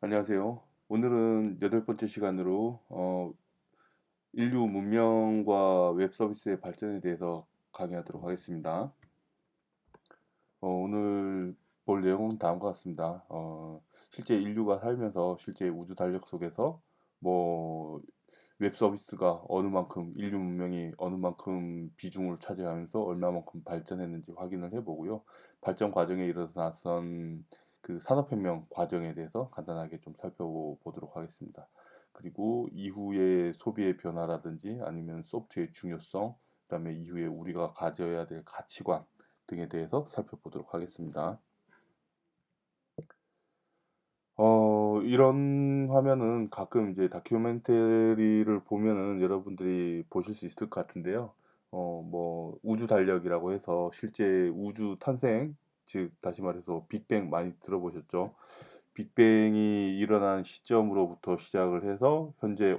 안녕하세요. 오늘은 여덟 번째 시간으로 인류 문명과 웹 서비스의 발전에 대해서 강의하도록 하겠습니다. 오늘 볼 내용은 다음과 같습니다. 실제 인류가 살면서 실제 우주 달력 속에서 뭐 웹 서비스가 어느 만큼 인류 문명이 어느 만큼 비중을 차지하면서 얼마만큼 발전했는지 확인을 해보고요. 발전 과정에 일어났던 그 산업혁명 과정에 대해서 간단하게 좀 살펴보도록 하겠습니다. 그리고 이후의 소비의 변화라든지 아니면 소프트웨어의 중요성, 그다음에 이후에 우리가 가져야 될 가치관 등에 대해서 살펴보도록 하겠습니다. 이런 화면은 가끔 이제 다큐멘터리를 보면은 여러분들이 보실 수 있을 것 같은데요. 뭐 우주 달력이라고 해서 실제 우주 탄생, 즉 다시 말해서 빅뱅 많이 들어보셨죠? 빅뱅이 일어난 시점으로부터 시작을 해서 현재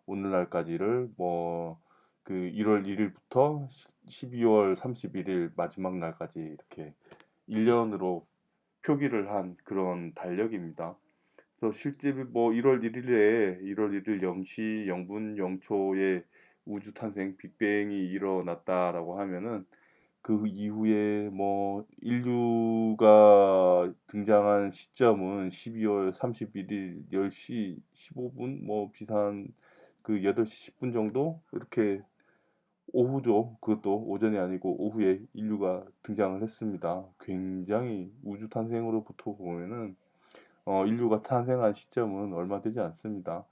오늘날까지를 뭐 그 1월 1일부터 12월 31일 마지막 날까지 이렇게 1년으로 표기를 한 그런 달력입니다. 그래서 실제 뭐 1월 1일 0시 0분 0초에 우주 탄생 빅뱅이 일어났다라고 하면은 그 이후에 뭐 인류가 등장한 시점은 12월 31일 10시 15분 뭐 비슷한 그 8시 10분 정도 이렇게 오후죠. 그것도 오전이 아니고 오후에 인류가 등장을 했습니다. 굉장히 우주 탄생으로부터 보면은 인류가 탄생한 시점은 얼마 되지 않습니다.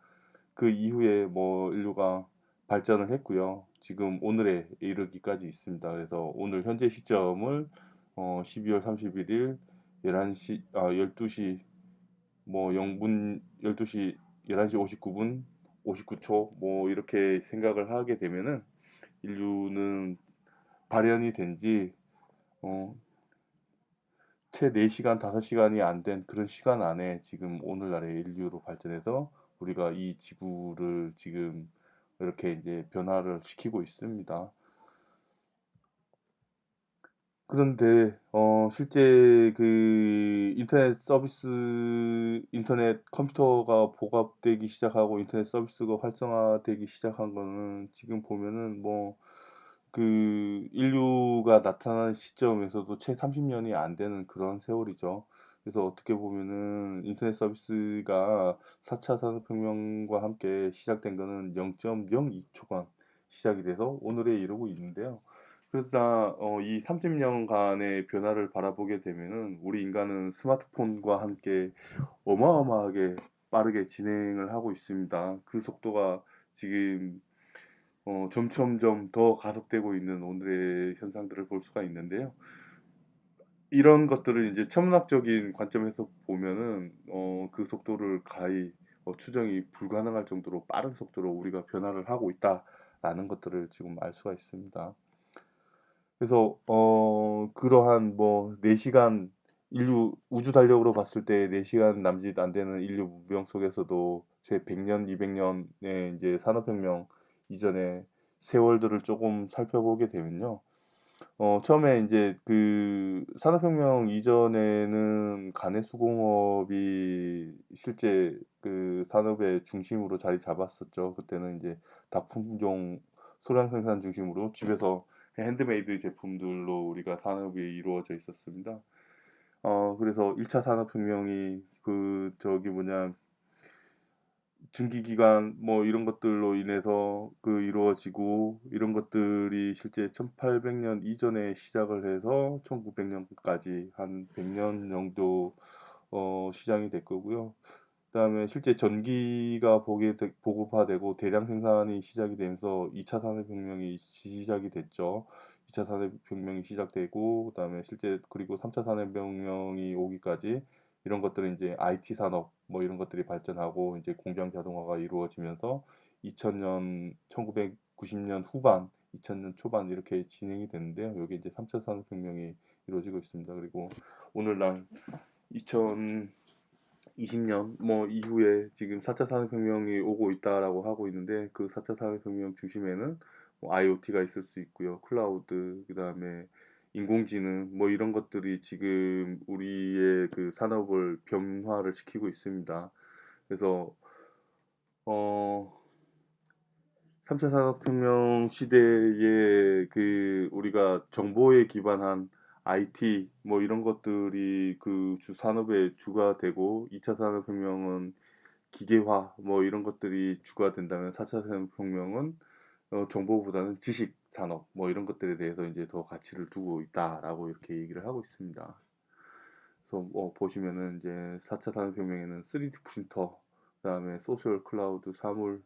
그 이후에 뭐 인류가 발전을 했고요. 지금 오늘에 이르기까지 있습니다. 그래서 오늘 현재 시점을 12월 31일 12시 뭐 0분 12시 11시 59분 59초 뭐 이렇게 생각을 하게 되면은 인류는 발현이 된지 어, 채 4시간, 5시간이 안 된 그런 시간 안에 지금 오늘날의 인류로 발전해서 우리가 이 지구를 지금 이렇게 이제 변화를 시키고 있습니다. 그런데 실제 그 인터넷 컴퓨터가 보급되기 시작하고 인터넷 서비스가 활성화되기 시작한 거는 지금 보면은 뭐 그 인류가 나타난 시점에서도 채 30년이 안 되는 그런 세월이죠. 그래서 어떻게 보면은 인터넷 서비스가 4차 산업혁명과 함께 시작된 거는 0.02초간 시작이 돼서 오늘에 이르고 있는데요. 그러나 이 30년간의 변화를 바라보게 되면은 우리 인간은 스마트폰과 함께 어마어마하게 빠르게 진행을 하고 있습니다. 그 속도가 지금 점점점 더 가속되고 있는 오늘의 현상들을 볼 수가 있는데요. 이런 것들을 이제 천문학적인 관점에서 보면은 그 속도를 가히 추정이 불가능할 정도로 빠른 속도로 우리가 변화를 하고 있다라는 것들을 지금 알 수가 있습니다. 그래서 그러한 뭐 4시간 인류 우주 달력으로 봤을 때 4시간 남짓 안 되는 인류 문명 속에서도 제 100년, 200년의 이제 산업혁명 이전의 세월들을 조금 살펴보게 되면요. 처음에 이제 그 산업혁명 이전에는 가내 수공업이 실제 그 산업의 중심으로 자리 잡았었죠. 그때는 이제 다품종 소량 생산 중심으로 집에서 핸드메이드 제품들로 우리가 산업이 이루어져 있었습니다. 그래서 1차 산업혁명이 그 저기 뭐냐 증기기관 뭐 이런 것들로 인해서 그 이루어지고 이런 것들이 실제 1800년 이전에 시작을 해서 1900년까지 한 100년 정도 시장이 될 거고요. 그다음에 실제 전기가 보급화되고 대량 생산이 시작이 되면서 2차 산업혁명이 시작이 됐죠. 2차 산업혁명이 시작되고 그다음에 실제 그리고 3차 산업혁명이 오기까지 이런 것들은 이제 IT 산업 뭐 이런 것들이 발전하고 이제 공장 자동화가 이루어지면서 2000년 1990년 후반 2000년 초반 이렇게 진행이 됐는데요. 여기 이제 3차 산업혁명이 이루어지고 있습니다. 그리고 오늘날 2020년 뭐 이후에 지금 4차 산업혁명이 오고 있다라고 하고 있는데 그 4차 산업혁명 중심에는 뭐 IoT가 있을 수 있고요. 클라우드, 그다음에 인공지능 뭐 이런 것들이 지금 우리의 그 산업을 변화를 시키고 있습니다. 그래서 어 3차 산업혁명 시대에 그 우리가 정보에 기반한 IT 뭐 이런 것들이 그 주 산업의 주가 되고 2차 산업혁명은 기계화 뭐 이런 것들이 주가 된다면 4차 산업혁명은 정보보다는 지식 산업 뭐 이런 것들에 대해서 이제 더 가치를 두고 있다라고 이렇게 얘기를 하고 있습니다. 그래서 뭐 보시면은 이제 4차 산업혁명에는 3D 프린터, 그다음에 소셜 클라우드, 사물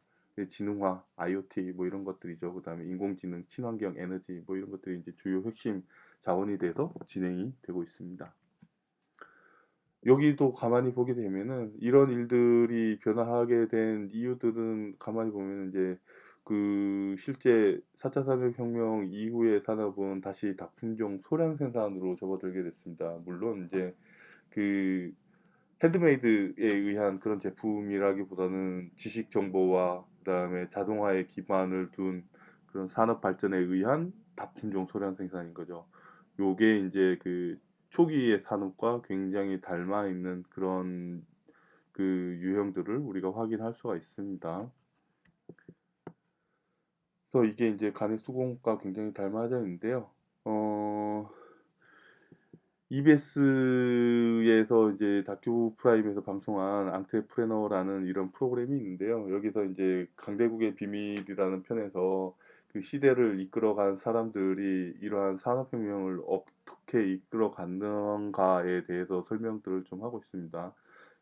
지능화, IoT 뭐 이런 것들이죠. 그다음에 인공지능, 친환경 에너지 뭐 이런 것들이 이제 주요 핵심 자원이 돼서 진행이 되고 있습니다. 여기도 가만히 보게 되면은 이런 일들이 변화하게 된 이유들은 가만히 보면 이제 그 실제 4차 산업혁명 이후의 산업은 다시 다품종 소량 생산으로 접어들게 됐습니다. 물론 이제 그 핸드메이드에 의한 그런 제품이라기보다는 지식 정보와 그다음에 자동화에 기반을 둔 그런 산업 발전에 의한 다품종 소량 생산인 거죠. 요게 이제 그 초기의 산업과 굉장히 닮아 있는 그런 그 유형들을 우리가 확인할 수가 있습니다. 그래서 이게 이제 간의 수공업과 굉장히 닮아져 있는데요. EBS에서 이제 다큐 프라임에서 방송한 앙트레프레너라는 이런 프로그램이 있는데요. 여기서 이제 강대국의 비밀이라는 편에서 그 시대를 이끌어간 사람들이 이러한 산업혁명을 어떻게 이끌어갔는가에 대해서 설명들을 좀 하고 있습니다.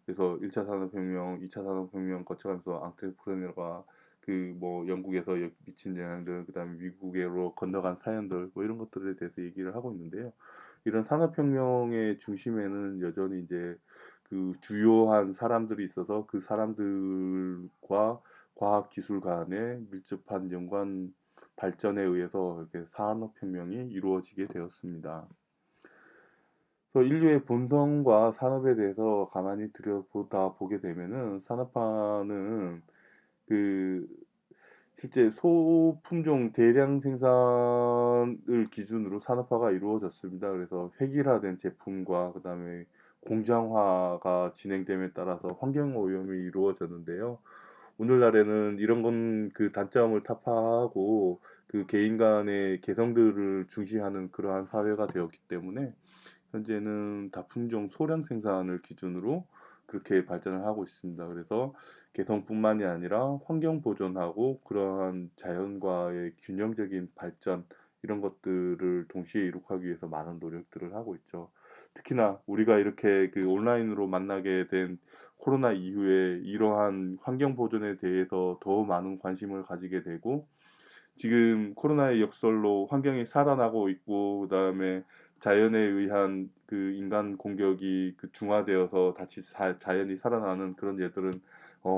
그래서 1차 산업혁명, 2차 산업혁명 거쳐가면서 앙트레프레너가 그 뭐 영국에서 미친 영향들, 그다음에 미국으로 건너간 사연들 뭐 이런 것들에 대해서 얘기를 하고 있는데요. 이런 산업혁명의 중심에는 여전히 이제 그 주요한 사람들이 있어서 그 사람들과 과학기술 간의 밀접한 연관 발전에 의해서 이렇게 산업혁명이 이루어지게 되었습니다. 그래서 인류의 본성과 산업에 대해서 가만히 들여보다 보게 되면은 산업화는 그 실제 소품종 대량 생산을 기준으로 산업화가 이루어졌습니다. 그래서 획일화된 제품과 그다음에 공장화가 진행됨에 따라서 환경 오염이 이루어졌는데요. 오늘날에는 이런 건 그 단점을 타파하고 그 개인 간의 개성들을 중시하는 그러한 사회가 되었기 때문에 현재는 다품종 소량 생산을 기준으로 그렇게 발전을 하고 있습니다. 그래서 개성뿐만이 아니라 환경 보존하고 그러한 자연과의 균형적인 발전 이런 것들을 동시에 이룩하기 위해서 많은 노력들을 하고 있죠. 특히나 우리가 이렇게 그 온라인으로 만나게 된 코로나 이후에 이러한 환경 보존에 대해서 더 많은 관심을 가지게 되고 지금 코로나의 역설로 환경이 살아나고 있고 그다음에 자연에 의한 그 인간 공격이 그 중화되어서 다시 자연이 살아나는 그런 예들은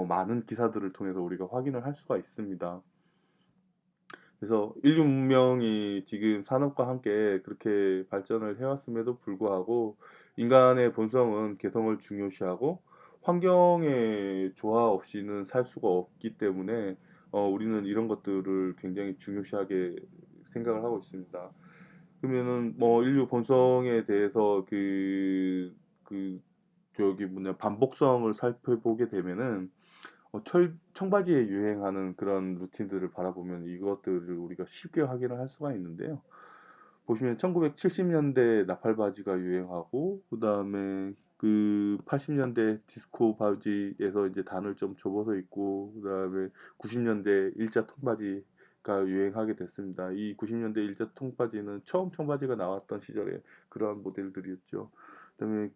많은 기사들을 통해서 우리가 확인을 할 수가 있습니다. 그래서 인류 문명이 지금 산업과 함께 그렇게 발전을 해왔음에도 불구하고 인간의 본성은 개성을 중요시하고 환경의 조화 없이는 살 수가 없기 때문에 우리는 이런 것들을 굉장히 중요시하게 생각을 하고 있습니다. 그러면은 뭐 인류 본성에 대해서 그 저기 뭐냐 반복성을 살펴보게 되면은 청바지에 유행하는 그런 루틴들을 바라보면 이것들을 우리가 쉽게 확인을 할 수가 있는데요. 보시면 1970년대 나팔바지가 유행하고 그다음에 그 80년대 디스코 바지에서 이제 단을 좀 접어서 입고 그다음에 90년대 일자 통바지가 유행하게 됐습니다. 이 90년대 일자 통바지는 처음 청바지가 나왔던 시절에 그러한 모델들이었죠. 그다음에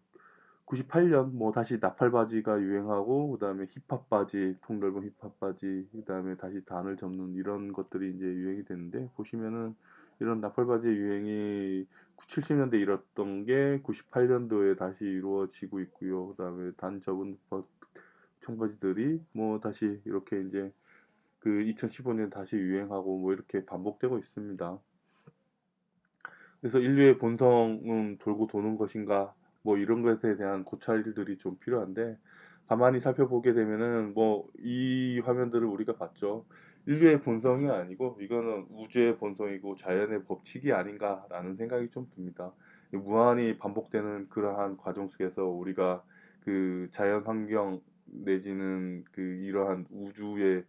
98년 뭐 다시 나팔 바지가 유행하고 그다음에 힙합 바지, 통 넓은 힙합 바지, 그다음에 다시 단을 접는 이런 것들이 이제 유행이 됐는데 보시면은 이런 나팔 바지의 유행이 70년대 일었던 게 98년도에 다시 이루어지고 있고요. 그다음에 단 접은 청바지들이 뭐 다시 이렇게 이제 그 2015년 다시 유행하고 뭐 이렇게 반복되고 있습니다. 그래서 인류의 본성은 돌고 도는 것인가 뭐 이런 것에 대한 고찰들이 좀 필요한데 가만히 살펴보게 되면은 뭐 이 화면들을 우리가 봤죠. 인류의 본성이 아니고 이거는 우주의 본성이고 자연의 법칙이 아닌가라는 생각이 좀 듭니다. 무한히 반복되는 그러한 과정 속에서 우리가 그 자연 환경 내지는 그 이러한 우주의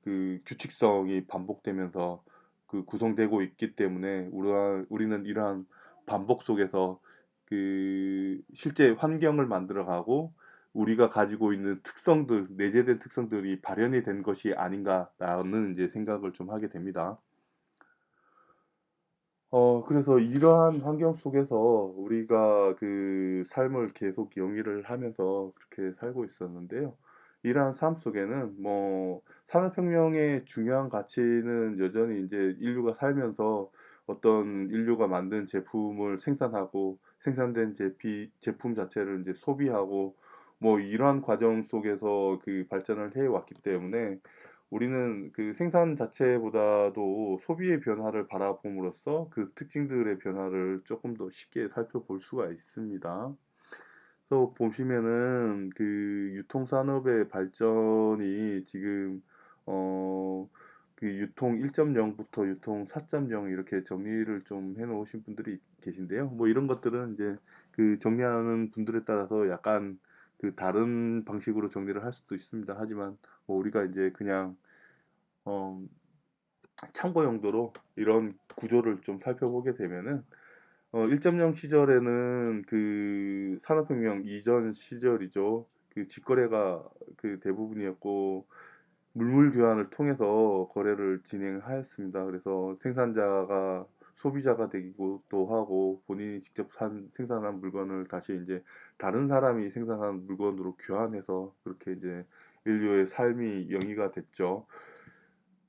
그 규칙성이 반복되면서 그 구성되고 있기 때문에 우리는 이러한 반복 속에서 그 실제 환경을 만들어가고 우리가 가지고 있는 특성들, 내재된 특성들이 발현이 된 것이 아닌가라는 이제 생각을 좀 하게 됩니다. 그래서 이러한 환경 속에서 우리가 그 삶을 계속 영위를 하면서 그렇게 살고 있었는데요. 이러한 삶 속에는 뭐 산업혁명의 중요한 가치는 여전히 이제 인류가 살면서 어떤 인류가 만든 제품을 생산하고 생산된 제품 자체를 이제 소비하고 뭐 이러한 과정 속에서 그 발전을 해 왔기 때문에 우리는 그 생산 자체보다도 소비의 변화를 바라봄으로써 그 특징들의 변화를 조금 더 쉽게 살펴볼 수가 있습니다. 그래서 보시면은 그 유통산업의 발전이 지금 어 그 유통 1.0부터 유통 4.0 이렇게 정리를 좀 해 놓으신 분들이 계신데요. 뭐 이런 것들은 이제 그 정리하는 분들에 따라서 약간 그 다른 방식으로 정리를 할 수도 있습니다. 하지만 뭐 우리가 이제 그냥 어 참고 용도로 이런 구조를 좀 살펴보게 되면은 1.0 시절에는 그 산업혁명 이전 시절이죠. 그 직거래가 그 대부분이었고 물물 교환을 통해서 거래를 진행하였습니다. 그래서 생산자가 소비자가 되기도 또 하고 본인이 직접 생산한 물건을 다시 이제 다른 사람이 생산한 물건으로 교환해서 그렇게 이제 인류의 삶이 영위가 됐죠.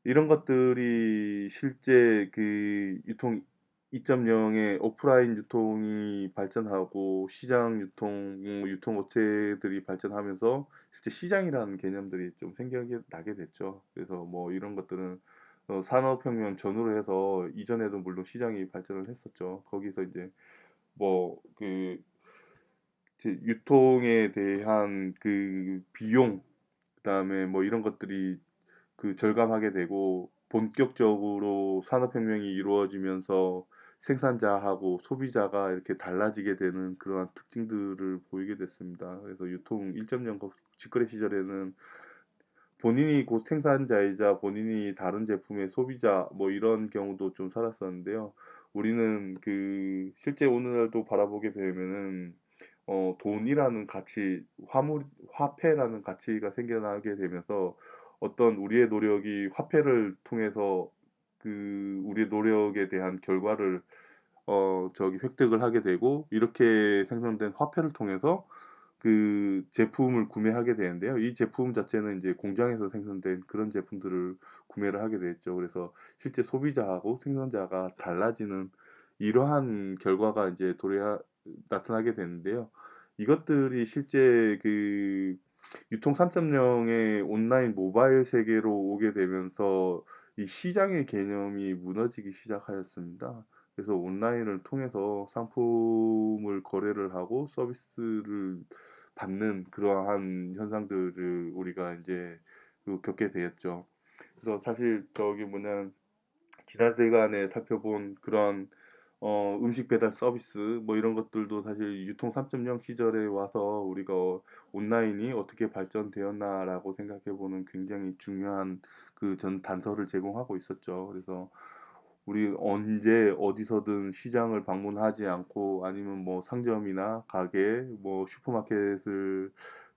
이런 것들이 실제 그 유통 2.0의 오프라인 유통이 발전하고 시장 유통, 유통 업체들이 발전하면서 실제 시장이라는 개념들이 좀 생겨나게 됐죠. 그래서 뭐 이런 것들은 산업혁명 전후로 해서 이전에도 물론 시장이 발전을 했었죠. 거기서 이제 뭐그 유통에 대한 그 비용, 그다음에 뭐 이런 것들이 그 절감하게 되고 본격적으로 산업혁명이 이루어지면서 생산자하고 소비자가 이렇게 달라지게 되는 그러한 특징들을 보이게 됐습니다. 그래서 유통 1.0 직거래 시절에는 본인이 곧 생산자이자 본인이 다른 제품의 소비자 뭐 이런 경우도 좀 살았었는데요. 우리는 그 실제 오늘날도 바라보게 되면은 돈이라는 가치, 화폐라는 가치가 생겨나게 되면서 어떤 우리의 노력이 화폐를 통해서 그 우리의 노력에 대한 결과를 획득을 하게 되고 이렇게 생성된 화폐를 통해서 그 제품을 구매하게 되는데요. 이 제품 자체는 이제 공장에서 생산된 그런 제품들을 구매를 하게 되죠. 그래서 실제 소비자하고 생산자가 달라지는 이러한 결과가 이제 나타나게 되는데요. 이것들이 실제 그 유통 3.0의 온라인 모바일 세계로 오게 되면서 이 시장의 개념이 무너지기 시작하였습니다. 그래서 온라인을 통해서 상품을 거래를 하고 서비스를 받는 그러한 현상들을 우리가 이제 그 겪게 되었죠. 그래서 사실 저기 뭐냐 지난달간에 살펴본 그런 음식 배달 서비스 뭐 이런 것들도 사실 유통 3.0 시절에 와서 우리가 온라인이 어떻게 발전되었나라고 생각해 보는 굉장히 중요한 그 전 단서를 제공하고 있었죠. 그래서 우리 언제 어디서든 시장을 방문하지 않고 아니면 뭐 상점이나 가게, 뭐 슈퍼마켓을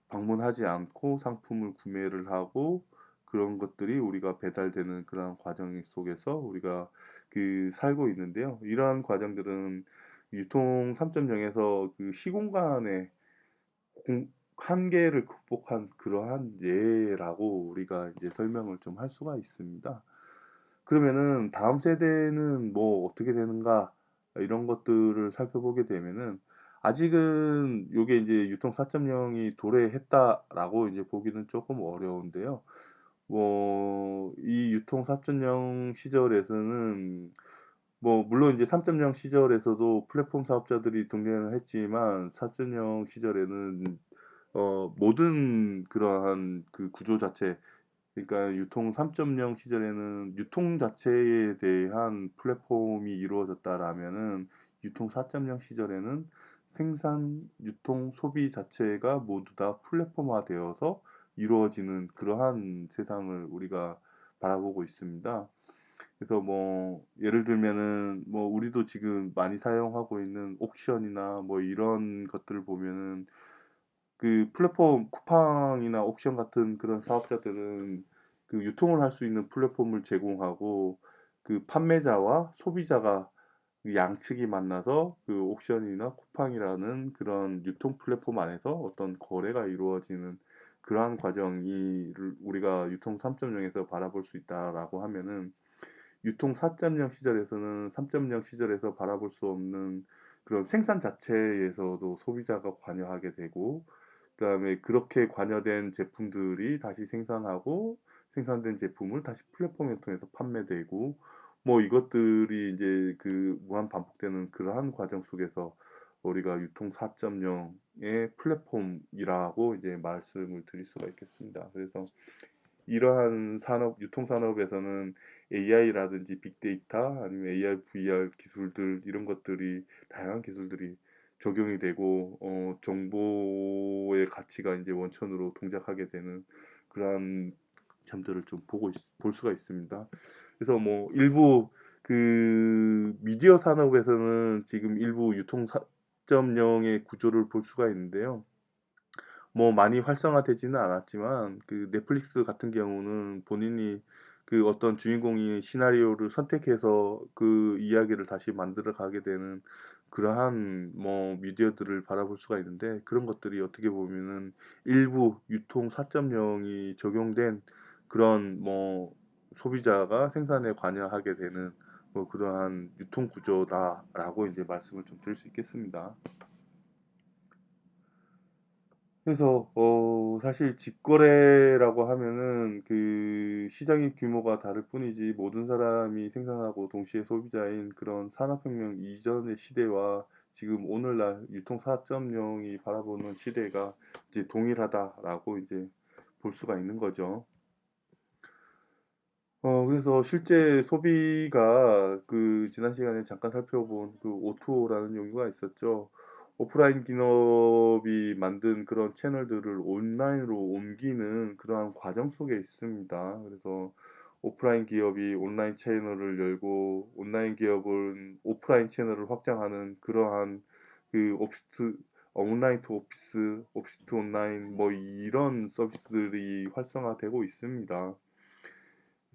방문하지 않고 상품을 구매를 하고 그런 것들이 우리가 배달되는 그런 과정 속에서 우리가 그 살고 있는데요. 이러한 과정들은 유통 3.0에서 그 시공간의 한계를 극복한 그러한 예라고 우리가 이제 설명을 좀 할 수가 있습니다. 그러면은 다음 세대는 뭐 어떻게 되는가 이런 것들을 살펴보게 되면은 아직은 요게 이제 유통 4.0이 도래했다라고 이제 보기는 조금 어려운데요. 뭐 이 유통 4.0 시절에서는 뭐 물론 이제 3.0 시절에서도 플랫폼 사업자들이 등장을 했지만 4.0 시절에는 모든 그러한 그 구조 자체, 그러니까 유통 3.0 시절에는 유통 자체에 대한 플랫폼이 이루어졌다라면은 유통 4.0 시절에는 생산, 유통, 소비 자체가 모두 다 플랫폼화되어서 이루어지는 그러한 세상을 우리가 바라보고 있습니다. 그래서 뭐 예를 들면은 뭐 우리도 지금 많이 사용하고 있는 옥션이나 뭐 이런 것들을 보면은 그 플랫폼 쿠팡이나 옥션 같은 그런 사업자들은 그 유통을 할 수 있는 플랫폼을 제공하고 그 판매자와 소비자가 그 양측이 만나서 그 옥션이나 쿠팡이라는 그런 유통 플랫폼 안에서 어떤 거래가 이루어지는 그러한 과정이 우리가 유통 3.0에서 바라볼 수 있다라고 하면은 유통 4.0 시절에서는 3.0 시절에서 바라볼 수 없는 그런 생산 자체에서도 소비자가 관여하게 되고 그다음에 그렇게 관여된 제품들이 다시 생산하고 생산된 제품을 다시 플랫폼을 통해서 판매되고 뭐 이것들이 이제 그 무한 반복되는 그러한 과정 속에서 우리가 유통 4.0의 플랫폼이라고 이제 말씀을 드릴 수가 있겠습니다. 그래서 이러한 산업, 유통 산업에서는 AI라든지 빅데이터 아니면 AR, VR 기술들 이런 것들이 다양한 기술들이 적용이 되고 정보의 가치가 이제 원천으로 동작하게 되는 그러한 점들을 좀 볼 수가 있습니다. 그래서 뭐 일부 그 미디어 산업에서는 지금 일부 유통 4.0의 구조를 볼 수가 있는데요. 뭐 많이 활성화되지는 않았지만 그 넷플릭스 같은 경우는 본인이 그 어떤 주인공이 시나리오를 선택해서 그 이야기를 다시 만들어 가게 되는 그러한 뭐 미디어들을 바라볼 수가 있는데 그런 것들이 어떻게 보면은 일부 유통 4.0이 적용된 그런 뭐 소비자가 생산에 관여하게 되는 뭐 그러한 유통 구조다라고 이제 말씀을 좀 드릴 수 있겠습니다. 그래서 사실 직거래라고 하면은 그 시장의 규모가 다를 뿐이지 모든 사람이 생산하고 동시에 소비자인 그런 산업혁명 이전의 시대와 지금 오늘날 유통 4.0이 바라보는 시대가 이제 동일하다라고 이제 볼 수가 있는 거죠. 그래서 실제 소비가 그 지난 시간에 잠깐 살펴본 그 O2O라는 연구가 있었죠. 오프라인 기업이 만든 그런 채널들을 온라인으로 옮기는 그러한 과정 속에 있습니다. 그래서 오프라인 기업이 온라인 채널을 열고 온라인 기업은 오프라인 채널을 확장하는 그러한 그 온라인 투 오피스, 오피스 투 온라인 뭐 이런 서비스들이 활성화되고 있습니다.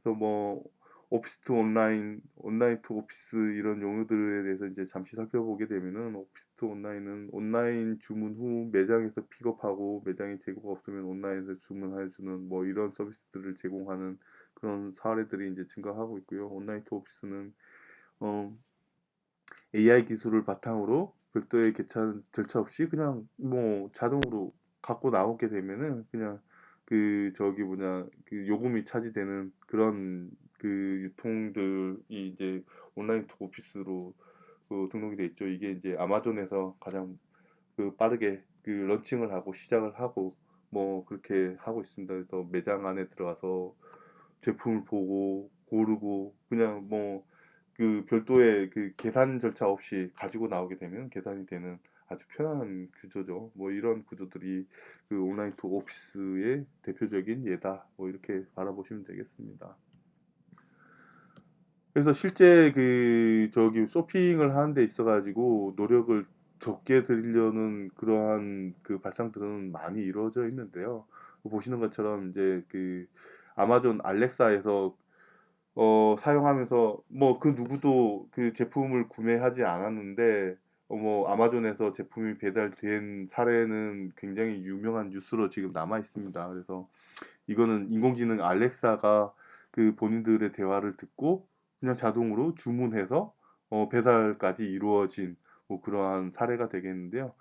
그래서 뭐 오피스 투 온라인, 온라인 투 오피스 이런 용어들에 대해서 이제 잠시 살펴보게 되면은 오피스 투 온라인은 온라인 주문 후 매장에서 픽업하고 매장에 재고가 없으면 온라인에서 주문해 주는 뭐 이런 서비스들을 제공하는 그런 사례들이 이제 증가하고 있고요. 온라인 투 오피스는 어, AI 기술을 바탕으로 별도의 개찰 절차 없이 그냥 뭐 자동으로 갖고 나오게 되면은 그냥 그 저기 뭐냐 그 요금이 차지되는 그런 그 유통들이 이제 온라인 투 오피스로 그 등록이 돼 있죠. 이게 이제 아마존에서 가장 그 빠르게 그 런칭을 하고 시작을 하고 뭐 그렇게 하고 있습니다. 그래서 매장 안에 들어가서 제품을 보고 고르고 그냥 뭐 그 별도의 그 계산 절차 없이 가지고 나오게 되면 계산이 되는 아주 편한 구조죠. 뭐 이런 구조들이 그 온라인 투 오피스의 대표적인 예다. 뭐 이렇게 바라보시면 되겠습니다. 그래서 실제 그 저기 쇼핑을 하는 데 있어 가지고 노력을 적게 들이려는 그러한 그 발상들은 많이 이루어져 있는데요. 보시는 것처럼 이제 그 아마존 알렉사에서 사용하면서 뭐 그 누구도 그 제품을 구매하지 않았는데 뭐 아마존에서 제품이 배달된 사례는 굉장히 유명한 뉴스로 지금 남아 있습니다. 그래서 이거는 인공지능 알렉사가 그 본인들의 대화를 듣고 그냥 자동으로 주문해서 배달까지 이루어진 뭐 그러한 사례가 되겠는데요.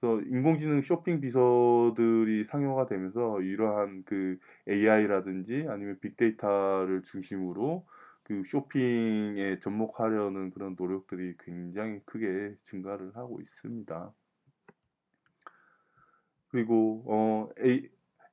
그래서 인공지능 쇼핑 비서들이 상용화 되면서 이러한 그 AI라든지 아니면 빅데이터를 중심으로 그 쇼핑에 접목하려는 그런 노력들이 굉장히 크게 증가를 하고 있습니다. 그리고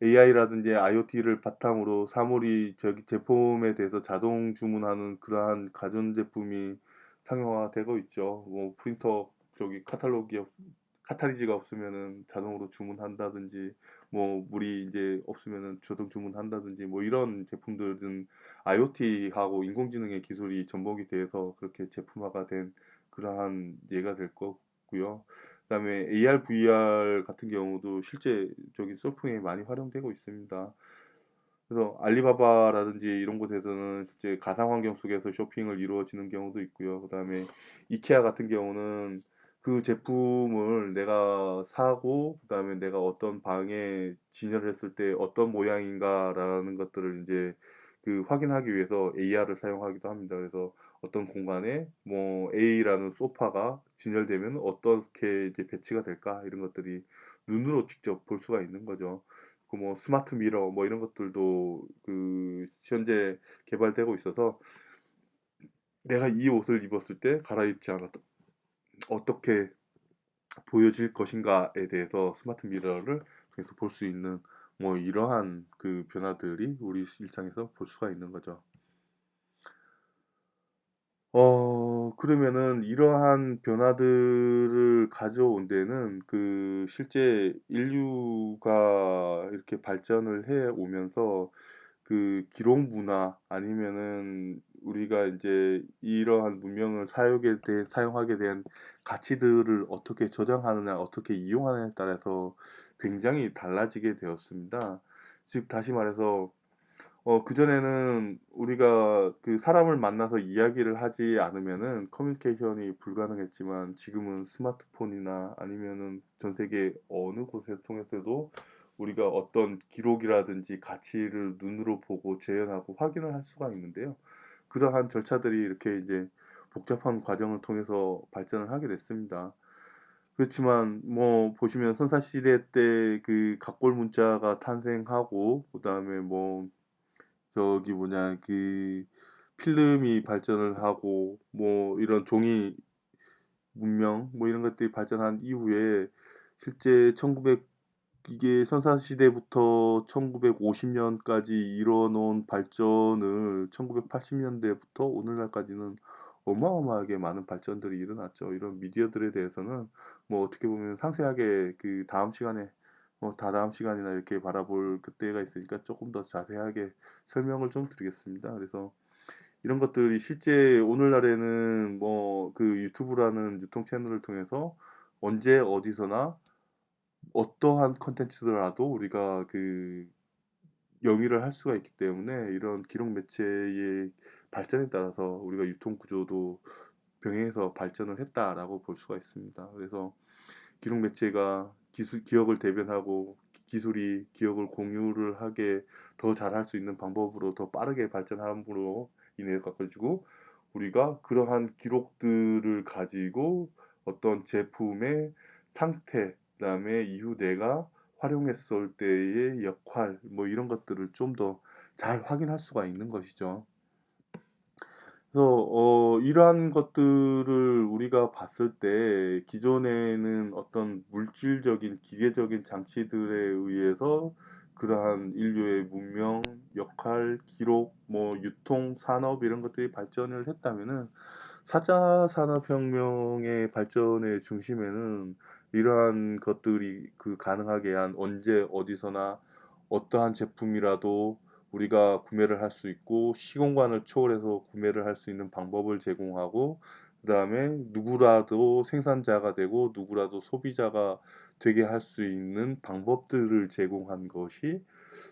AI라든지 IoT를 바탕으로 사물이 저기 제품에 대해서 자동 주문하는 그러한 가전제품이 상용화되고 있죠. 뭐 프린터 저기 카탈리지가 없으면은 자동으로 주문한다든지, 뭐 물이 이제 없으면은 자동 주문한다든지, 뭐 이런 제품들은 IoT하고 인공지능의 기술이 접목이 돼서 그렇게 제품화가 된 그러한 예가 될 거고요. 그다음에 AR, VR 같은 경우도 실제 저기 소풍에 많이 활용되고 있습니다. 그래서 알리바바라든지 이런 곳에서는 실제 가상환경 속에서 쇼핑을 이루어지는 경우도 있고요. 그다음에 이케아 같은 경우는 그 제품을 내가 사고, 그다음에 내가 어떤 방에 진열을 했을 때 어떤 모양인가라는 것들을 이제 그 확인하기 위해서 AR을 사용하기도 합니다. 그래서 어떤 공간에 뭐 A라는 소파가 진열되면 어떻게 이제 배치가 될까, 이런 것들이 눈으로 직접 볼 수가 있는 거죠. 그 뭐 스마트 미러 뭐 이런 것들도 그 현재 개발되고 있어서 내가 이 옷을 입었을 때 갈아입지 않아도 어떻게 보여질 것인가에 대해서 스마트 미러를 통해서 볼 수 있는, 뭐 이러한 그 변화들이 우리 일상에서 볼 수가 있는 거죠. 그러면은 이러한 변화들을 가져온 데는 그 실제 인류가 이렇게 발전을 해 오면서 그 기록 문화, 아니면은 우리가 이제 이러한 문명을 사용하게 된 가치들을 어떻게 저장하느냐, 어떻게 이용하느냐에 따라서 굉장히 달라지게 되었습니다. 즉 다시 말해서 그전에는 우리가 그 사람을 만나서 이야기를 하지 않으면은 커뮤니케이션이 불가능했지만, 지금은 스마트폰이나 아니면은 전 세계 어느 곳을 통해서도 우리가 어떤 기록이라든지 가치를 눈으로 보고 재현하고 확인을 할 수가 있는데요. 그러한 절차들이 이렇게 이제 복잡한 과정을 통해서 발전을 하게 됐습니다. 그렇지만 뭐 보시면 선사시대 때 그 각골 문자가 탄생하고, 그다음에 뭐 저기 뭐냐 그 필름이 발전을 하고, 뭐 이런 종이 문명 뭐 이런 것들이 발전한 이후에 실제 1900 이게 선사시대부터 1950년까지 이뤄놓은 발전을 1980년대부터 오늘날까지는 어마어마하게 많은 발전들이 일어났죠. 이런 미디어들에 대해서는 뭐 어떻게 보면 상세하게 그 다음 시간에 다다음 시간이나 이렇게 바라볼 그때가 있으니까 조금 더 자세하게 설명을 좀 드리겠습니다. 그래서 이런 것들이 실제 오늘날에는 뭐 그 유튜브라는 유통 채널을 통해서 언제 어디서나 어떠한 콘텐츠더라도 우리가 그 영위를 할 수가 있기 때문에, 이런 기록 매체의 발전에 따라서 우리가 유통 구조도 병행해서 발전을 했다라고 볼 수가 있습니다. 그래서 기록 매체가 기억을 대변하고, 기술이 기억을 공유를 하게 더 잘할 수 있는 방법으로 더 빠르게 발전함으로 인해 가지고 우리가 그러한 기록들을 가지고 어떤 제품의 상태, 그다음에 이후 내가 활용했을 때의 역할, 뭐 이런 것들을 좀 더 잘 확인할 수가 있는 것이죠. 그래서 이러한 것들을 우리가 봤을 때 기존에는 어떤 물질적인 기계적인 장치들에 의해서 그러한 인류의 문명, 역할, 기록, 뭐 유통, 산업 이런 것들이 발전을 했다면은 4차 산업혁명의 발전의 중심에는 이러한 것들이 그 가능하게 한, 언제 어디서나 어떠한 제품이라도 우리가 구매를 할 수 있고 시공간을 초월해서 구매를 할 수 있는 방법을 제공하고, 그다음에 누구라도 생산자가 되고 누구라도 소비자가 되게 할 수 있는 방법들을 제공한 것이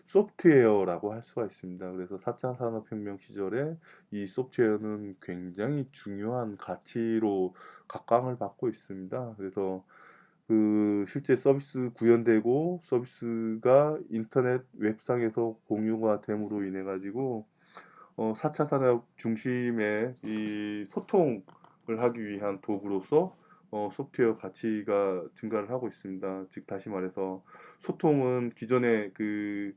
소프트웨어라고 할 수가 있습니다. 그래서 4차 산업혁명 시절에 이 소프트웨어는 굉장히 중요한 가치로 각광을 받고 있습니다. 그래서 그 실제 서비스 구현되고 서비스가 인터넷 웹상에서 공유가 됨으로 인해 가지고 4차 산업 중심의 이 소통을 하기 위한 도구로서 소프트웨어 가치가 증가를 하고 있습니다. 즉 다시 말해서 소통은 기존에 그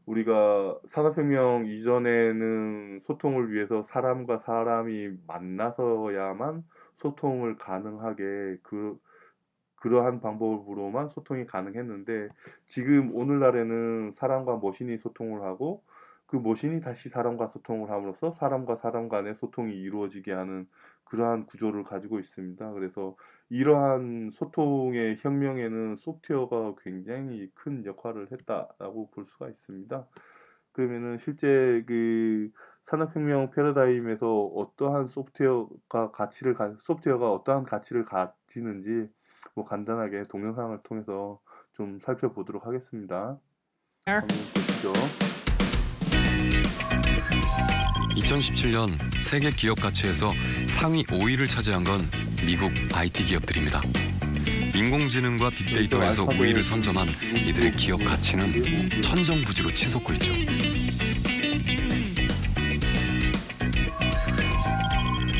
우리가 산업혁명 이전에는 소통을 위해서 사람과 사람이 만나서야만 소통을 가능하게 그러한 방법으로만 소통이 가능했는데, 지금 오늘날에는 사람과 머신이 소통을 하고 그 머신이 다시 사람과 소통을 함으로써 사람과 사람 간의 소통이 이루어지게 하는 그러한 구조를 가지고 있습니다. 그래서 이러한 소통의 혁명에는 소프트웨어가 굉장히 큰 역할을 했다라고 볼 수가 있습니다. 그러면은 실제 그 산업혁명 패러다임에서 어떠한 소프트웨어가 어떠한 가치를 가지는지 뭐 간단하게 동영상을 통해서 좀 살펴보도록 하겠습니다. 한번 보시죠. 2017년 세계 기업 가치에서 상위 5위를 차지한 건 미국 IT 기업들입니다. 인공지능과 빅데이터에서 우위를 선점한 이들의 기업 가치는 천정부지로 치솟고 있죠.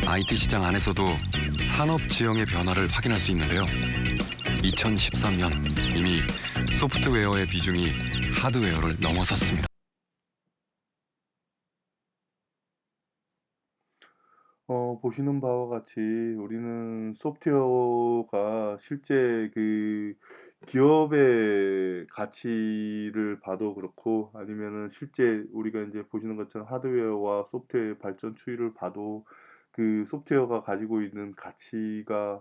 IT 시장 안에서도 산업 지형의 변화를 확인할 수 있는데요. 2013년 이미 소프트웨어의 비중이 하드웨어를 넘어섰습니다. 보시는 바와 같이 우리는 소프트웨어가 실제 그 기업의 가치를 봐도 그렇고 아니면은 실제 우리가 이제 보시는 것처럼 하드웨어와 소프트웨어의 발전 추이를 봐도 그 소프트웨어가 가지고 있는 가치가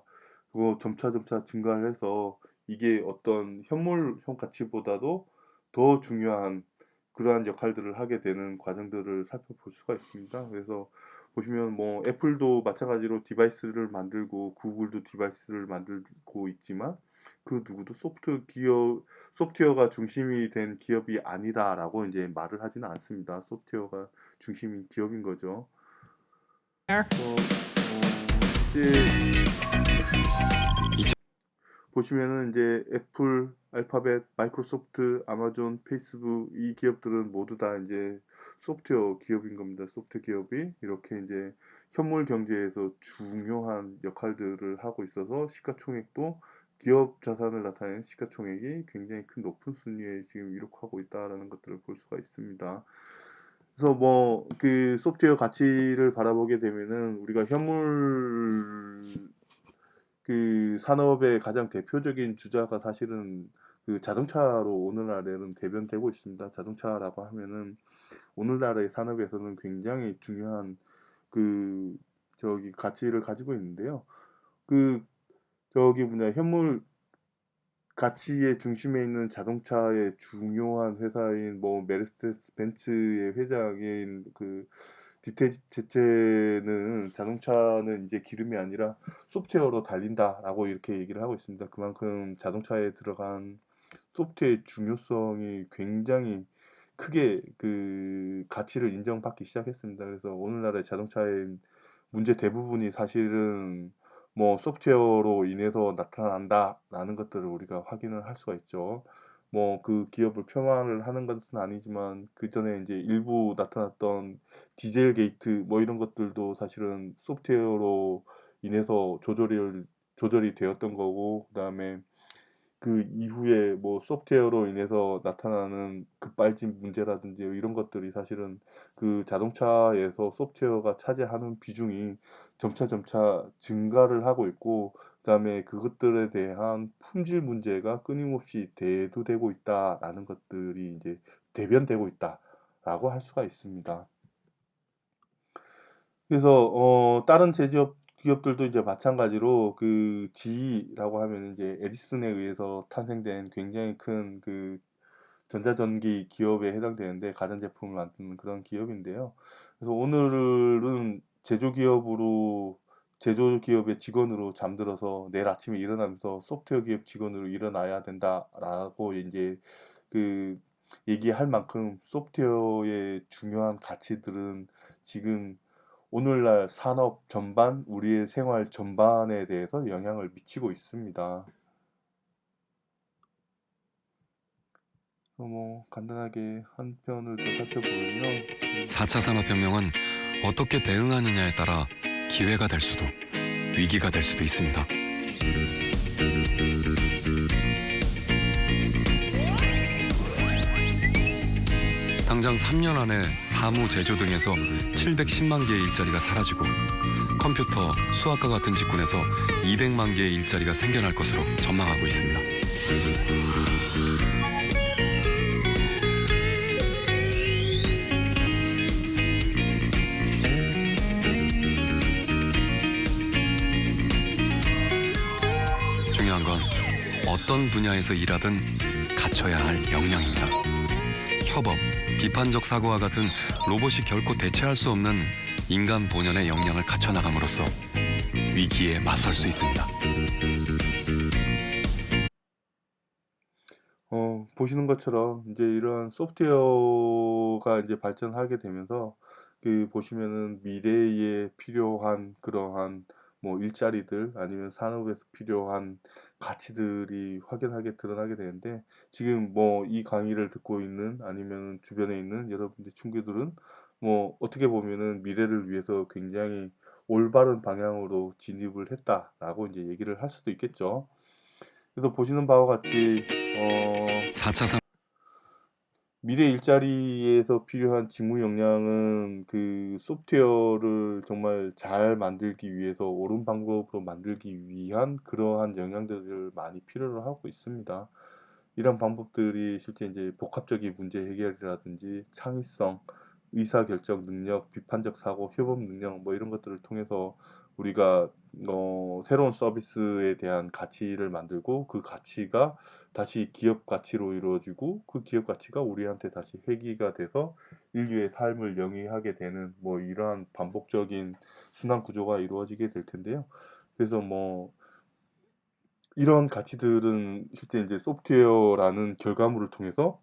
그거 점차 증가를 해서 이게 어떤 현물형 가치보다도 더 중요한 그러한 역할들을 하게 되는 과정들을 살펴볼 수가 있습니다. 그래서 보시면 뭐 애플도 마찬가지로 디바이스를 만들고 구글도 디바이스를 만들고 있지만 그 누구도 소프트웨어가 중심이 된 기업이 아니다라고 이제 말을 하지는 않습니다. 소프트웨어가 중심인 기업인 거죠. 이제 보시면은 이제 애플, 알파벳, 마이크로소프트, 아마존, 페이스북 이 기업들은 모두 다 이제 소프트웨어 기업인 겁니다. 소프트웨어 기업이 이렇게 이제 현물 경제에서 중요한 역할들을 하고 있어서 시가총액도 기업 자산을 나타내는 시가총액이 굉장히 큰 높은 순위에 지금 이룩하고 있다라는 것들을 볼 수가 있습니다. 그래서 뭐 그 소프트웨어 가치를 바라보게 되면은 우리가 현물 그 산업의 가장 대표적인 주자가 사실은 그 자동차로 오늘날에는 대변되고 있습니다. 자동차라고 하면은 오늘날의 산업에서는 굉장히 중요한 그 가치를 가지고 있는데요. 그 현물 가치의 중심에 있는 자동차의 중요한 회사인 뭐 메르세데스 벤츠의 회장인 그 디테체는 자동차는 이제 기름이 아니라 소프트웨어로 달린다라고 이렇게 얘기를 하고 있습니다. 그만큼 자동차에 들어간 소프트웨어의 중요성이 굉장히 크게 그 가치를 인정받기 시작했습니다. 그래서 오늘날의 자동차의 문제 대부분이 사실은 뭐 소프트웨어로 인해서 나타난다라는 것들을 우리가 확인을 할 수가 있죠. 뭐 그 기업을 폄하를 하는 것은 아니지만 그 전에 이제 일부 나타났던 디젤 게이트 뭐 이런 것들도 사실은 소프트웨어로 인해서 조절이 되었던 거고 그다음에 그 이후에 뭐 소프트웨어로 인해서 나타나는 급발진 문제라든지 이런 것들이 사실은 그 자동차에서 소프트웨어가 차지하는 비중이 점차 증가를 하고 있고 그다음에 그것들에 대한 품질 문제가 끊임없이 대두되고 있다라는 것들이 이제 대변되고 있다라고 할 수가 있습니다. 그래서 다른 기업들도 이제 마찬가지로 그 GE라고 하면 이제 에디슨에 의해서 탄생된 굉장히 큰 그 전자전기 기업에 해당되는데 가전제품을 만드는 그런 기업인데요. 그래서 오늘은 제조기업의 직원으로 잠들어서 내일 아침에 일어나면서 소프트웨어 기업 직원으로 일어나야 된다라고 이제 그 얘기할 만큼 소프트웨어의 중요한 가치들은 지금 오늘날 산업 전반, 우리의 생활 전반에 대해서 영향을 미치고 있습니다. 그래서 뭐 간단하게 한 편을 더 살펴보면요. 4차 산업혁명은 어떻게 대응하느냐에 따라 기회가 될 수도 위기가 될 수도 있습니다. 당장 3년 안에 사무, 제조 등에서 710만 개의 일자리가 사라지고 컴퓨터, 수학과 같은 직군에서 200만 개의 일자리가 생겨날 것으로 전망하고 있습니다. 어떤 분야에서 일하든 갖춰야 할 역량입니다. 협업, 비판적 사고와 같은 로봇이 결코 대체할 수 없는 인간 본연의 역량을 갖춰 나감으로써 위기에 맞설 수 있습니다. 보시는 것처럼 이제 이런 소프트웨어가 이제 발전하게 되면서 그 보시면은 미래에 필요한 그러한 뭐 일자리들 아니면 산업에서 필요한 가치들이 확연하게 드러나게 되는데, 지금 뭐 이 강의를 듣고 있는 아니면 주변에 있는 여러분들 친구들은 뭐 어떻게 보면은 미래를 위해서 굉장히 올바른 방향으로 진입을 했다라고 이제 얘기를 할 수도 있겠죠. 그래서 보시는 바와 같이 4차 산 미래 일자리에서 필요한 직무 역량은 그 소프트웨어를 정말 잘 만들기 위해서 옳은 방법으로 만들기 위한 그러한 역량들을 많이 필요로 하고 있습니다. 이런 방법들이 실제 이제 복합적인 문제 해결이라든지 창의성, 의사결정 능력, 비판적 사고, 협업 능력 뭐 이런 것들을 통해서 우리가 새로운 서비스에 대한 가치를 만들고, 그 가치가 다시 기업 가치로 이루어지고, 그 기업 가치가 우리한테 다시 회귀가 돼서 인류의 삶을 영위하게 되는 뭐 이러한 반복적인 순환 구조가 이루어지게 될 텐데요. 그래서 뭐 이런 가치들은 실제 이제 소프트웨어라는 결과물을 통해서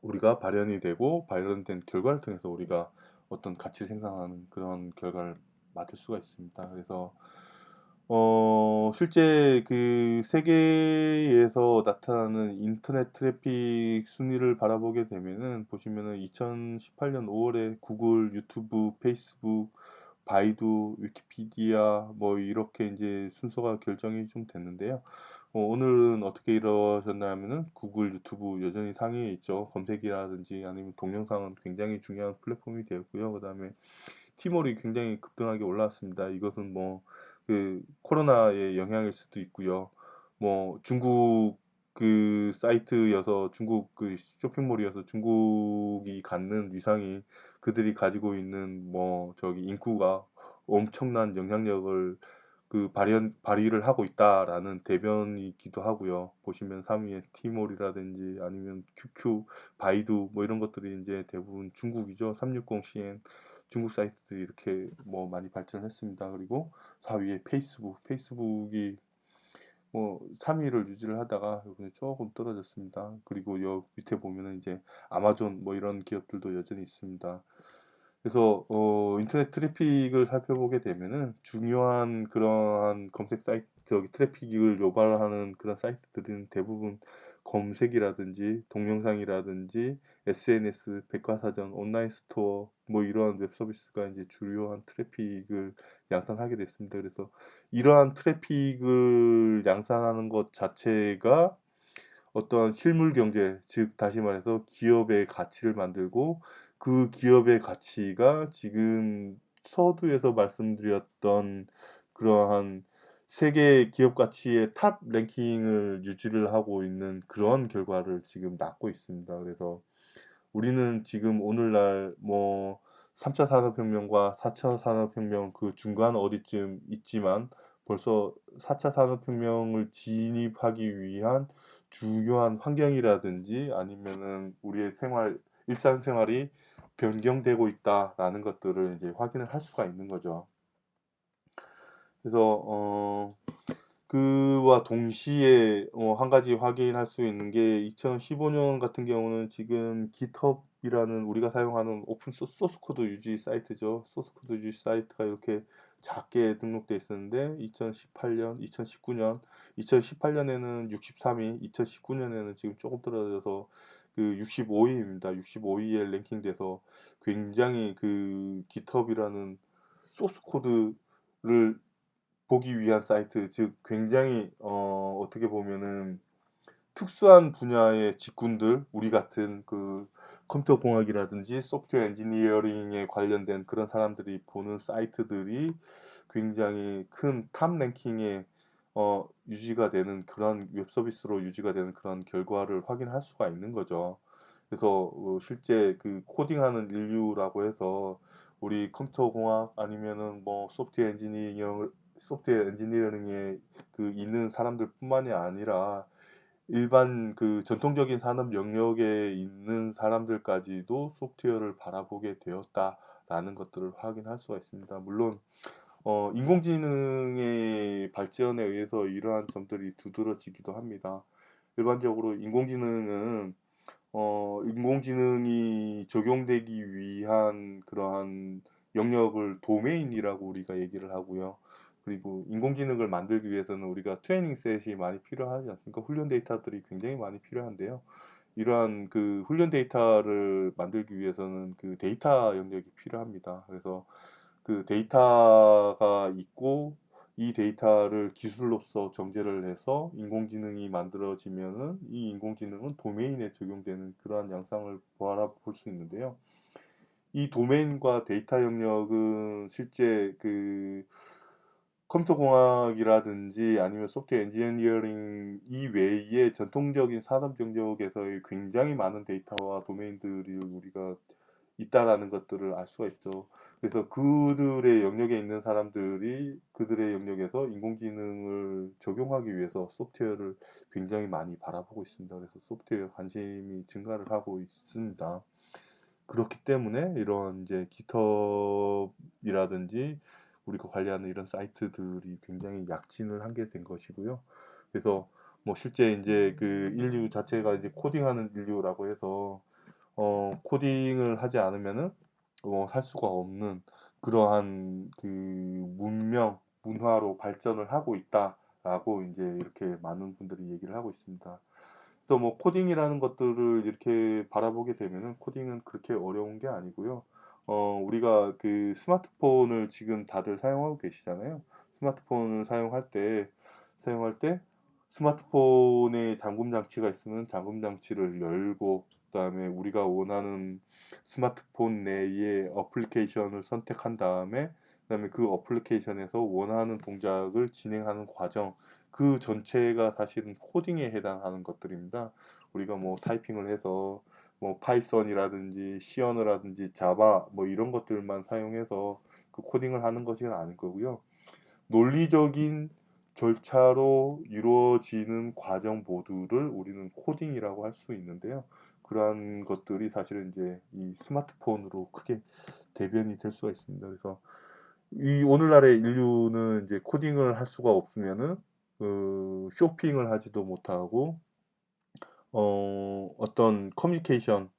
우리가 발현이 되고, 발현된 결과를 통해서 우리가 어떤 가치 생산하는 그런 결과를 맞을 수가 있습니다. 그래서 실제 그 세계에서 나타나는 인터넷 트래픽 순위를 바라보게 되면은 보시면은 2018년 5월에 구글, 유튜브, 페이스북, 바이두, 위키피디아 뭐 이렇게 이제 순서가 결정이 좀 됐는데요. 오늘은 어떻게 이루어졌냐면은 구글, 유튜브 여전히 상위에 있죠. 검색이라든지 아니면 동영상은 굉장히 중요한 플랫폼이 되었고요. 그다음에 티몰이 굉장히 급등하게 올라왔습니다. 이것은 뭐 그 코로나의 영향일 수도 있고요. 뭐 중국 그 사이트여서, 중국 그 쇼핑몰이어서 중국이 갖는 위상이, 그들이 가지고 있는 뭐 저기 인구가 엄청난 영향력을 그 발휘를 하고 있다라는 대변이기도 하고요. 보시면 3위에 티몰이라든지 아니면 QQ, 바이두 뭐 이런 것들이 이제 대부분 중국이죠. 360 CN 중국 사이트들이 이렇게 뭐 많이 발전했습니다. 그리고 4위에 페이스북이 뭐 3위를 유지를 하다가 이번에 조금 떨어졌습니다. 그리고 여 밑에 보면은 이제 아마존 뭐 이런 기업들도 여전히 있습니다. 그래서 인터넷 트래픽을 살펴보게 되면은 중요한 그러한 검색 사이트, 저기 트래픽을 유발하는 그런 사이트들은 대부분 검색이라든지 동영상이라든지 SNS, 백과사전, 온라인 스토어 뭐 이러한 웹 서비스가 이제 주요한 트래픽을 양산하게 됐습니다. 그래서 이러한 트래픽을 양산하는 것 자체가 어떤 실물 경제, 즉 다시 말해서 기업의 가치를 만들고, 그 기업의 가치가 지금 서두에서 말씀드렸던 그러한 세계 기업 가치의 탑 랭킹을 유지를 하고 있는 그런 결과를 지금 낳고 있습니다. 그래서 우리는 지금 오늘날 뭐 3차 산업혁명과 4차 산업혁명 그 중간 어디쯤 있지만, 벌써 4차 산업혁명을 진입하기 위한 중요한 환경이라든지 아니면은 우리의 일상생활이 변경되고 있다라는 것들을 이제 확인을 할 수가 있는 거죠. 그래서 그와 동시에 한 가지 확인할 수 있는 게, 2015년 같은 경우는 지금 GitHub이라는 우리가 사용하는 오픈 소스 코드 유지 사이트죠. 소스 코드 유지 사이트가 이렇게 작게 등록돼 있었는데, 2018년, 2019년, 2018년에는 63위, 2019년에는 지금 조금 떨어져서 그 65위입니다. 65위에 랭킹돼서 굉장히 그 GitHub이라는 소스 코드를 보기 위한 사이트, 즉 굉장히 어떻게 보면은 특수한 분야의 직군들, 우리 같은 그 컴퓨터 공학이라든지 소프트웨어 엔지니어링에 관련된 그런 사람들이 보는 사이트들이 굉장히 큰 탑 랭킹에 유지가 되는 그런 웹 서비스로 유지가 되는 그런 결과를 확인할 수가 있는 거죠. 그래서 실제 그 코딩하는 인류라고 해서 우리 컴퓨터 공학 아니면은 뭐 소프트웨어 엔지니어링에 그 있는 사람들뿐만이 아니라 일반 그 전통적인 산업 영역에 있는 사람들까지도 소프트웨어를 바라보게 되었다라는 것들을 확인할 수가 있습니다. 물론 인공지능의 발전에 의해서 이러한 점들이 두드러지기도 합니다. 일반적으로 인공지능이 적용되기 위한 그러한 영역을 도메인이라고 우리가 얘기를 하고요. 그리고 인공지능을 만들기 위해서는 우리가 트레이닝 셋이 많이 필요하지 않습니까? 훈련 데이터들이 굉장히 많이 필요한데요. 이러한 그 훈련 데이터를 만들기 위해서는 그 데이터 영역이 필요합니다. 그래서 그 데이터가 있고 이 데이터를 기술로서 정제를 해서 인공지능이 만들어지면은 이 인공지능은 도메인에 적용되는 그러한 양상을 바라볼 수 있는데요. 이 도메인과 데이터 영역은 실제 그 컴퓨터 공학이라든지 아니면 소프트웨어 엔지니어링 이외에 전통적인 산업 영역에서의 굉장히 많은 데이터와 도메인들이 우리가 있다라는 것들을 알 수가 있죠. 그래서 그들의 영역에 있는 사람들이 그들의 영역에서 인공지능을 적용하기 위해서 소프트웨어를 굉장히 많이 바라보고 있습니다. 그래서 소프트웨어 관심이 증가를 하고 있습니다. 그렇기 때문에 이런 이제 깃허브이라든지 우리가 관리하는 이런 사이트들이 굉장히 약진을 하게 된 것이고요. 그래서 뭐 실제 이제 그 인류 자체가 이제 코딩하는 인류라고 해서 코딩을 하지 않으면은 살 수가 없는 그러한 그 문화로 발전을 하고 있다라고 이제 이렇게 많은 분들이 얘기를 하고 있습니다. 그래서 뭐 코딩이라는 것들을 이렇게 바라보게 되면은 코딩은 그렇게 어려운 게 아니고요. 우리가 그 스마트폰을 지금 다들 사용하고 계시잖아요. 스마트폰을 사용할 때 스마트폰에 잠금 장치가 있으면 잠금 장치를 열고 그다음에 우리가 원하는 스마트폰 내의 어플리케이션을 선택한 다음에 그다음에 그 어플리케이션에서 원하는 동작을 진행하는 과정 그 전체가 사실은 코딩에 해당하는 것들입니다. 우리가 뭐 타이핑을 해서 뭐 파이썬이라든지 시언어라든지 자바 뭐 이런 것들만 사용해서 그 코딩을 하는 것이 아닐 거고요. 논리적인 절차로 이루어지는 과정 모두를 우리는 코딩이라고 할 수 있는데요. 그러한 것들이 사실은 이제 이 스마트폰으로 크게 대변이 될 수가 있습니다. 그래서 이 오늘날의 인류는 이제 코딩을 할 수가 없으면은 쇼핑을 하지도 못하고 어떤 커뮤니케이션을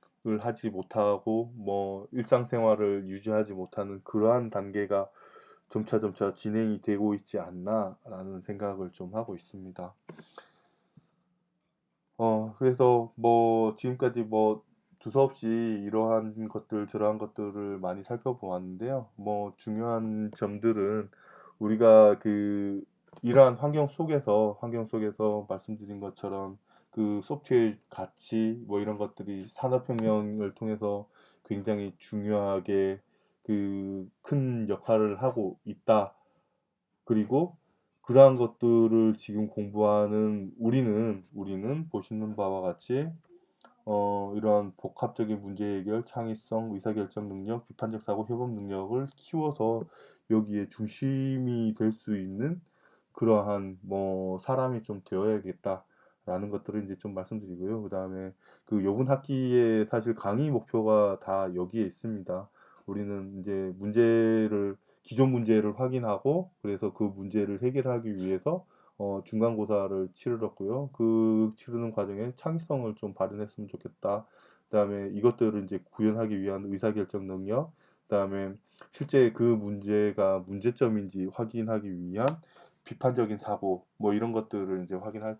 하지 못하고 뭐 일상생활을 유지하지 못하는 그러한 단계가 점차 진행이 되고 있지 않나라는 생각을 좀 하고 있습니다. 그래서 뭐 지금까지 뭐 두서없이 이러한 것들 저러한 것들을 많이 살펴보았는데요. 뭐 중요한 점들은 우리가 그 이러한 환경 속에서 말씀드린 것처럼 그 소프트웨어 가치 뭐 이런 것들이 산업혁명을 통해서 굉장히 중요하게 그 큰 역할을 하고 있다. 그리고 그러한 것들을 지금 공부하는 우리는 보시는 바와 같이 이러한 복합적인 문제 해결, 창의성, 의사결정 능력, 비판적 사고, 협업 능력을 키워서 여기에 중심이 될 수 있는 그러한 뭐 사람이 좀 되어야겠다라는 것들을 이제 좀 말씀드리고요. 그다음에 그 요번 학기에 사실 강의 목표가 다 여기에 있습니다. 우리는 이제 기존 문제를 확인하고 그래서 그 문제를 해결하기 위해서 중간고사를 치르렀고요. 그 치르는 과정에 창의성을 좀 발현했으면 좋겠다. 그다음에 이것들을 이제 구현하기 위한 의사결정 능력, 그다음에 실제 그 문제가 문제점인지 확인하기 위한 비판적인 사고, 뭐 이런 것들을 이제 확인할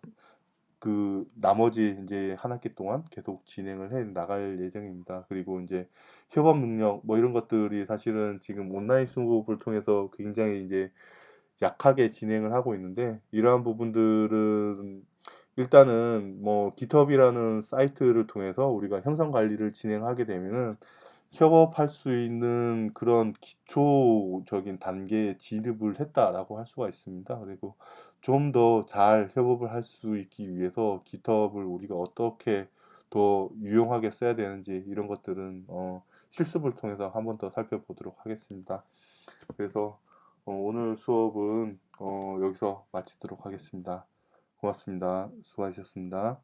그 나머지 이제 한 학기 동안 계속 진행을 해 나갈 예정입니다. 그리고 이제 협업 능력 뭐 이런 것들이 사실은 지금 온라인 수업을 통해서 굉장히 이제 약하게 진행을 하고 있는데 이러한 부분들은 일단은 뭐 깃허브이라는 사이트를 통해서 우리가 형성 관리를 진행하게 되면은 협업할 수 있는 그런 기초적인 단계에 진입을 했다라고 할 수가 있습니다. 그리고 좀 더 잘 협업을 할 수 있기 위해서 깃허브를 우리가 어떻게 더 유용하게 써야 되는지 이런 것들은 실습을 통해서 한번 더 살펴보도록 하겠습니다. 그래서 오늘 수업은 여기서 마치도록 하겠습니다. 고맙습니다. 수고하셨습니다.